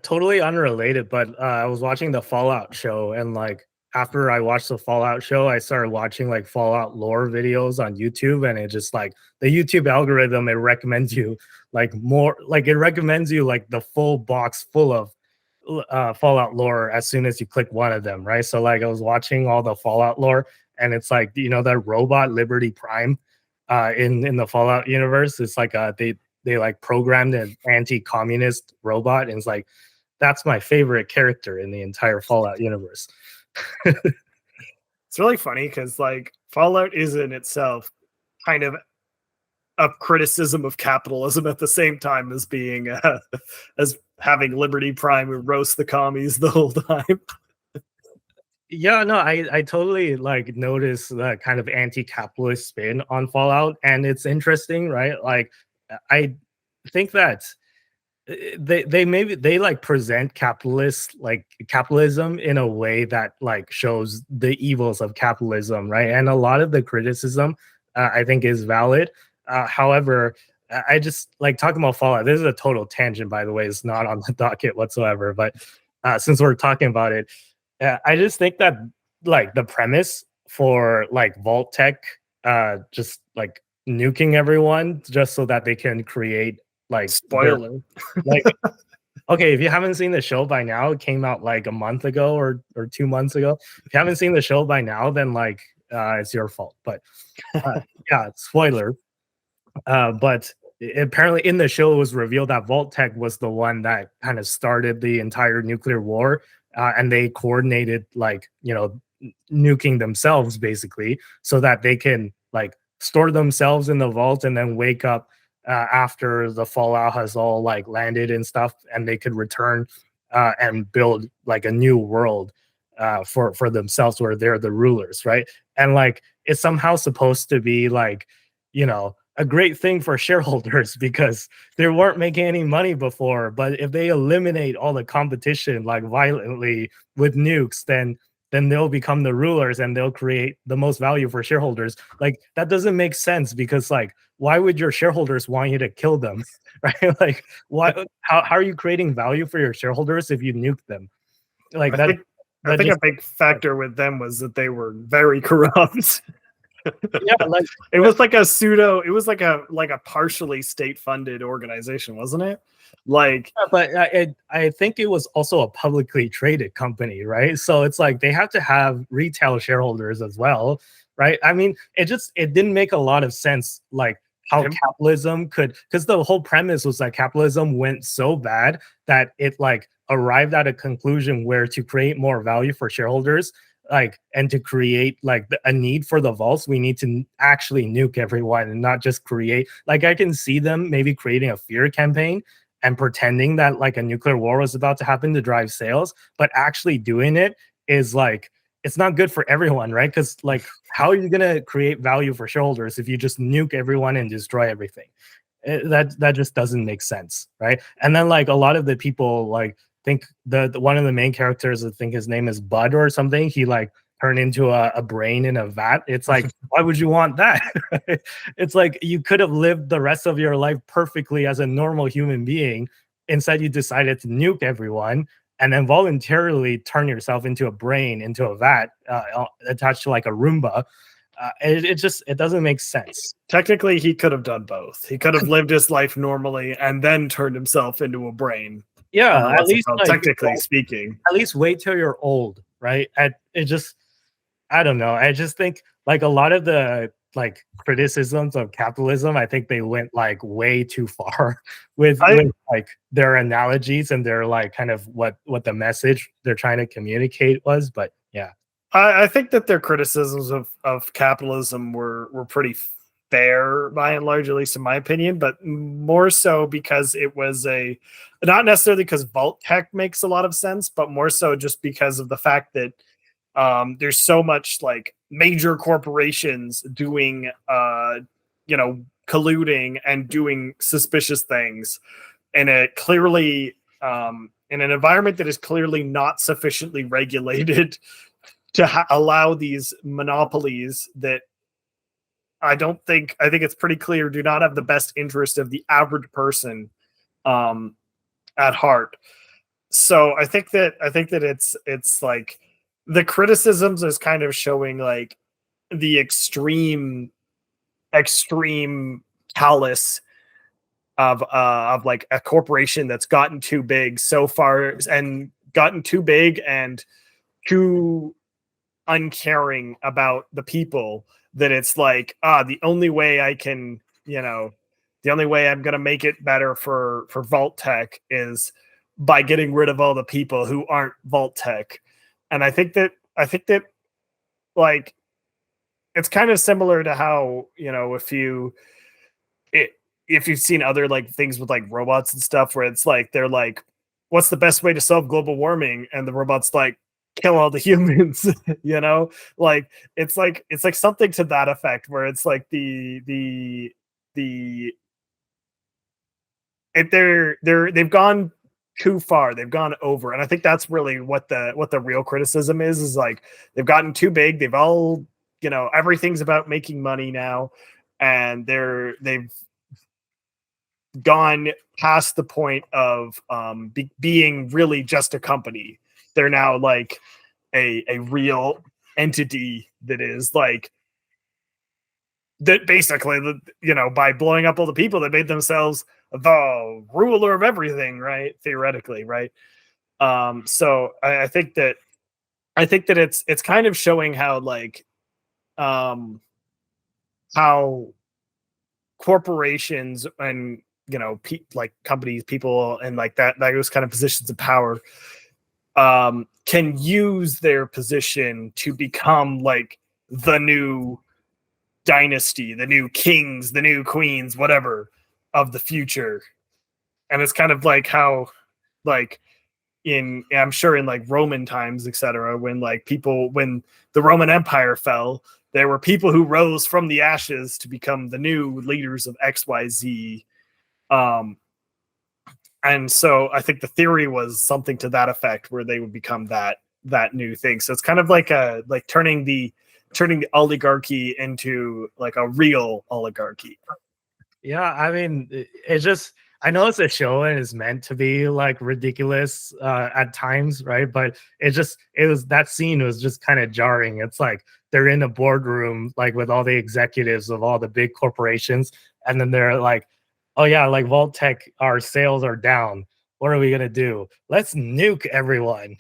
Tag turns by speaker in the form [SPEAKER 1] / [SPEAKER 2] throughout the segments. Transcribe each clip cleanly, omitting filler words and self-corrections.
[SPEAKER 1] totally unrelated, but I was watching the Fallout show, and like after I watched the Fallout show, I started watching like Fallout lore videos on YouTube, and it just like the YouTube algorithm, it recommends you like more, like it recommends you like the full box full of Fallout lore as soon as you click one of them, right? So like I was watching all the Fallout lore, and it's like that robot Liberty Prime in the Fallout universe. It's like they like programmed an anti-communist robot, and it's like that's my favorite character in the entire Fallout universe.
[SPEAKER 2] It's really funny because like Fallout is in itself kind of a criticism of capitalism at the same time as being as having Liberty Prime who roast the commies the whole time.
[SPEAKER 1] Yeah, no, I totally like notice that kind of anti-capitalist spin on Fallout, and it's interesting, right? Like I think that they maybe they like present capitalism in a way that like shows the evils of capitalism, right? And a lot of the criticism I think is valid. However, I just like talking about Fallout. This is a total tangent, by the way. It's not on the docket whatsoever, but since we're talking about it, I just think that like the premise for like Vault Tech just like nuking everyone just so that they can create like
[SPEAKER 2] Spoiler.
[SPEAKER 1] like okay, if you haven't seen the show by now, it came out like a month ago or 2 months ago. If you haven't seen the show by now, then like it's your fault. But yeah, spoiler. But apparently in the show it was revealed that Vault Tech was the one that kind of started the entire nuclear war, and they coordinated like nuking themselves basically so that they can like store themselves in the vault and then wake up after the fallout has all like landed and stuff, and they could return and build like a new world for themselves where they're the rulers, right? And like it's somehow supposed to be like a great thing for shareholders because they weren't making any money before, but if they eliminate all the competition like violently with nukes, then they'll become the rulers and they'll create the most value for shareholders. Like that doesn't make sense because like why would your shareholders want you to kill them? Right? Like how are you creating value for your shareholders if you nuke them? Like
[SPEAKER 2] I think
[SPEAKER 1] just
[SPEAKER 2] a big factor with them was that they were very corrupt.
[SPEAKER 1] yeah, like
[SPEAKER 2] it was like a pseudo, it was like a partially state funded organization, wasn't it? Like
[SPEAKER 1] but I think it was also a publicly traded company, right? So it's like they have to have retail shareholders as well, right? I mean, it didn't make a lot of sense, like how capitalism could, because the whole premise was that capitalism went so bad that it like arrived at a conclusion where to create more value for shareholders, like and to create like a need for the vaults, we need to actually nuke everyone and not just create. Like I can see them maybe creating a fear campaign and pretending that like a nuclear war was about to happen to drive sales, but actually doing it is like it's not good for everyone, right? Because like how are you going to create value for shareholders if you just nuke everyone and destroy everything? That just doesn't make sense, right? And then like a lot of the people like think the one of the main characters, I think his name is Bud or something, he like turned into a brain in a vat. It's like why would you want that? It's like you could have lived the rest of your life perfectly as a normal human being. Instead you decided to nuke everyone and then voluntarily turn yourself into a brain, into a vat attached to like a Roomba. It doesn't make sense.
[SPEAKER 2] Technically he could have done both. He could have lived his life normally and then turned himself into a brain.
[SPEAKER 1] Yeah, at least like,
[SPEAKER 2] technically speaking.
[SPEAKER 1] At least wait till you're old, right? I don't know. I just think like a lot of the like criticisms of capitalism, I think they went like way too far with like their analogies and their like kind of what the message they're trying to communicate was. But yeah.
[SPEAKER 2] I think that their criticisms of capitalism were pretty fair by and large, at least in my opinion, but more so because it was not necessarily because Vault Tech makes a lot of sense, but more so just because of the fact that there's so much like major corporations doing colluding and doing suspicious things in a clearly in an environment that is clearly not sufficiently regulated to allow these monopolies that I think it's pretty clear do not have the best interest of the average person at heart. So I think that it's like the criticisms is kind of showing like the extreme callous of like a corporation that's gotten too big so far and gotten too big and too uncaring about the people, that it's like, the only way I can, the only way I'm going to make it better for Vault Tech is by getting rid of all the people who aren't Vault Tech. And I think that like it's kind of similar to how, it, if you've seen other like things with like robots and stuff, where it's like they're like, what's the best way to solve global warming, and the robot's like, kill all the humans. Like it's like something to that effect, where it's like the they've gone too far, they've gone over. And I think that's really what the real criticism is like, they've gotten too big, they've all, everything's about making money now, and they've gone past the point of being really just a company. They're now like a real entity that is like, that basically, by blowing up all the people, they made themselves the ruler of everything, right? Theoretically, right? So I think that it's kind of showing how like how corporations and, like companies, people, and like those kind of positions of power can use their position to become like the new dynasty, the new kings, the new queens, whatever, of the future. And it's kind of like how, like, I'm sure in like Roman times, etc., when the Roman Empire fell, there were people who rose from the ashes to become the new leaders of XYZ. And so I think the theory was something to that effect, where they would become that new thing. So it's kind of like turning the oligarchy into like a real oligarchy.
[SPEAKER 1] Yeah, I mean, it's just, I know it's a show and it's meant to be like ridiculous at times, right? But it was, that scene was just kind of jarring. It's like they're in a boardroom, like with all the executives of all the big corporations, and then they're like, "Oh yeah, like Vault Tech, our sales are down. What are we gonna do? Let's nuke everyone,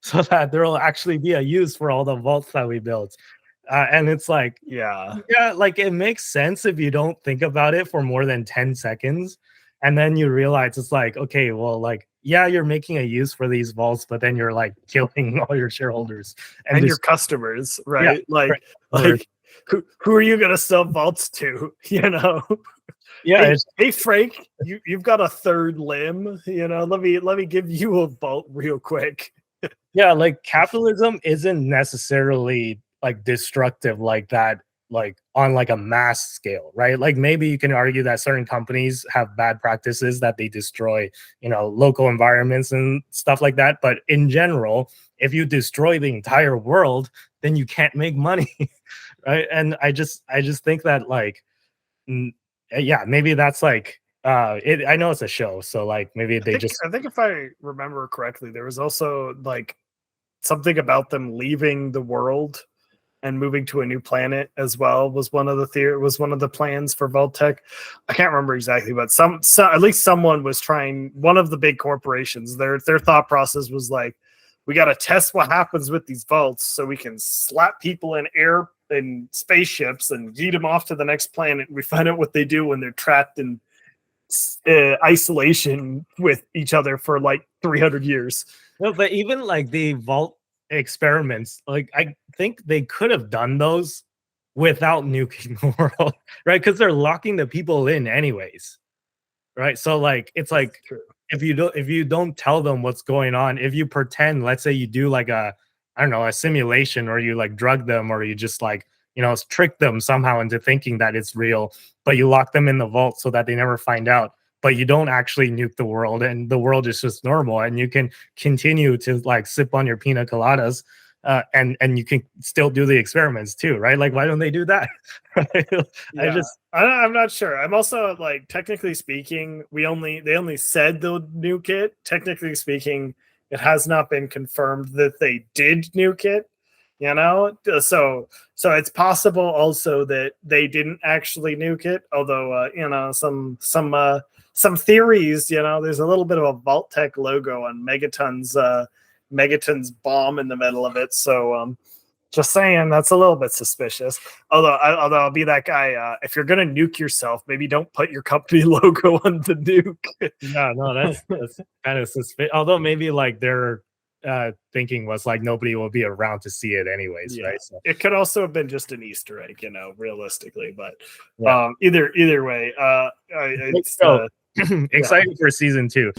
[SPEAKER 1] so that there will actually be a use for all the vaults that we built." And it's like,
[SPEAKER 2] Yeah.
[SPEAKER 1] yeah, like it makes sense if you don't think about it for more than 10 seconds. And then you realize it's like, okay, well, like, yeah, you're making a use for these vaults, but then you're like killing all your shareholders and
[SPEAKER 2] And your
[SPEAKER 1] just,
[SPEAKER 2] customers,
[SPEAKER 1] yeah,
[SPEAKER 2] right? Like,
[SPEAKER 1] right.
[SPEAKER 2] who are you gonna sell vaults to?
[SPEAKER 1] Yeah,
[SPEAKER 2] Hey,
[SPEAKER 1] it's,
[SPEAKER 2] hey, Frank, you've got a third limb. Let me give you a vault real quick.
[SPEAKER 1] yeah, like capitalism isn't necessarily like destructive like that, like on like a mass scale, right? Like maybe you can argue that certain companies have bad practices that they destroy, local environments and stuff like that. But in general, if you destroy the entire world, then you can't make money, right? And I just think that like, mm, yeah, maybe that's like I know it's a show, so like maybe
[SPEAKER 2] I
[SPEAKER 1] they
[SPEAKER 2] think
[SPEAKER 1] just,
[SPEAKER 2] I think if I remember correctly, there was also like something about them leaving the world and moving to a new planet as well, was one of the plans for Voltec. I can't remember exactly, but at least someone was trying. One of the big corporations, their thought process was like, we got to test what happens with these vaults so we can slap people in air in spaceships and yeet them off to the next planet. We find out what they do when they're trapped in isolation with each other for like 300 years.
[SPEAKER 1] no, but even like the vault experiments, like I think they could have done those without nuking the world, right? Because they're locking the people in anyways, right? So like it's
[SPEAKER 2] That's
[SPEAKER 1] like
[SPEAKER 2] true.
[SPEAKER 1] if you don't tell them what's going on, if you pretend, let's say you do like a, I don't know, a simulation, or you like drug them, or you just like, trick them somehow into thinking that it's real, but you lock them in the vault so that they never find out, but you don't actually nuke the world, and the world is just normal, and you can continue to like sip on your pina coladas, and you can still do the experiments too, right? Like, why don't they do that?
[SPEAKER 2] Yeah. I'm not sure. I'm also like, technically speaking, they only said they'll nuke it. Technically speaking, it has not been confirmed that they did nuke it. You know, so it's possible also that they didn't actually nuke it. Although you know, some theories, you know, there's a little bit of a Vault-Tec logo on Megaton's bomb in the middle of it. So just saying, that's a little bit suspicious. Although I'll be that guy. If you're gonna nuke yourself, maybe don't put your company logo on the nuke.
[SPEAKER 1] Yeah, no, that's kind of suspicious. Although maybe like their thinking was like nobody will be around to see it anyways,
[SPEAKER 2] Yeah.
[SPEAKER 1] right? So,
[SPEAKER 2] It could also have been just an Easter egg, you know, realistically. But
[SPEAKER 1] yeah.
[SPEAKER 2] either way, it's
[SPEAKER 1] So excited for season 2.